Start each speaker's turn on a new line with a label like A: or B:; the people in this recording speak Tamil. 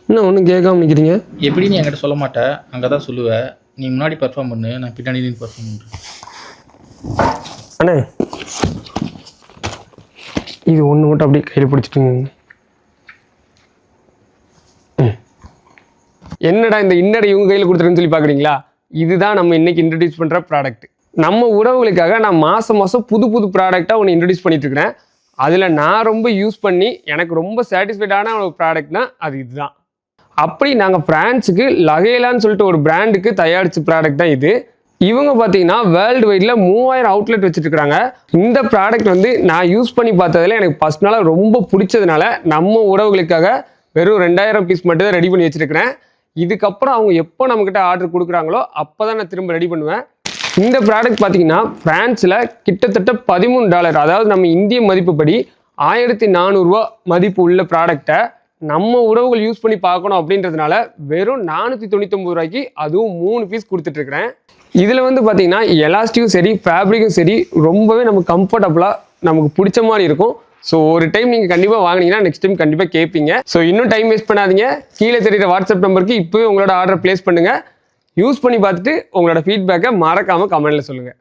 A: இன்னும் ஒன்றும் கேட்காம நிற்கிறீங்க.
B: எப்படி நீ என்கிட்ட சொல்ல மாட்டேன், அங்கே தான் சொல்லுவேன். நீ முன்னாடி பர்ஃபார்ம் பண்ணு, நான் பின்னாடி நீ பர்ஃபார்ம் பண்ணுறேன்.
A: அண்ணே இது ஒன்று மட்டும் அப்படியே கையில் பிடிச்சிட்டுங்க. என்னடா இந்த இன்னடை இவங்க கையில் கொடுத்துருன்னு சொல்லி பார்க்குறீங்களா? இதுதான் நம்ம இன்னைக்கு இன்ட்ரடியூஸ் பண்ணுற ப்ராடக்ட். நம்ம உறவுகளுக்காக நான் மாதம் மாதம் புது புது ப்ராடக்டாக ஒன்று இன்ட்ரடியூஸ் பண்ணிட்டு இருக்கிறேன். அதில் நான் ரொம்ப யூஸ் பண்ணி எனக்கு ரொம்ப சாட்டிஸ்ஃபைடான ஒரு ப்ராடக்ட்னா அது இதுதான். அப்படி நாங்கள் ஃப்ரான்ஸுக்கு லகேலான்னு சொல்லிட்டு ஒரு பிராண்டுக்கு தயாரித்த ப்ராடக்ட் தான் இது. இவங்க பார்த்தீங்கன்னா வேர்ல்டு வைடில் 3000 அவுட்லெட் வச்சுட்டு இருக்காங்க. இந்த ப்ராடக்ட் வந்து நான் யூஸ் பண்ணி பார்த்ததுல எனக்கு பர்சனலாக ரொம்ப பிடிச்சதுனால நம்ம உறவுகளுக்காக வெறும் 2000 பீஸ் மட்டும் தான் ரெடி பண்ணி வச்சுருக்கிறேன். இதுக்கப்புறம் அவங்க எப்போ நம்மக்கிட்ட ஆர்டர் கொடுக்குறாங்களோ அப்போ தான் நான் திரும்ப ரெடி பண்ணுவேன். இந்த ப்ராடக்ட் பார்த்தீங்கன்னா ஃப்ரான்ஸில் கிட்டத்தட்ட $13, அதாவது நம்ம இந்திய மதிப்புப்படி 1400 மதிப்பு உள்ள ப்ராடக்டை நம்ம உறவுகள் யூஸ் பண்ணி பார்க்கணும் அப்படின்றதுனால வெறும் 499 அதுவும் 3 பீஸ் கொடுத்துட்ருக்குறேன். இதில் வந்து பார்த்தீங்கன்னா எலாஸ்டிக்கும் சரி ஃபேப்ரிக்கும் சரி ரொம்பவே நமக்கு கம்ஃபர்டபுளாக நமக்கு பிடிச்ச மாதிரி இருக்கும். ஸோ ஒரு டைம் நீங்கள் கண்டிப்பாக வாங்கினீங்கன்னா நெக்ஸ்ட் டைம் கண்டிப்பாக கேட்பீங்க. ஸோ இன்னும் டைம் வேஸ்ட் பண்ணாதீங்க. கீழே தெரியுற வாட்ஸ்அப் நம்பருக்கு இப்போவே உங்களோட ஆர்டர் ப்ளேஸ் பண்ணுங்கள். யூஸ் பண்ணி பார்த்துட்டு உங்களோட ஃபீட்பேக்கை மறக்காமல் கமெண்ட்டில் சொல்லுங்கள்.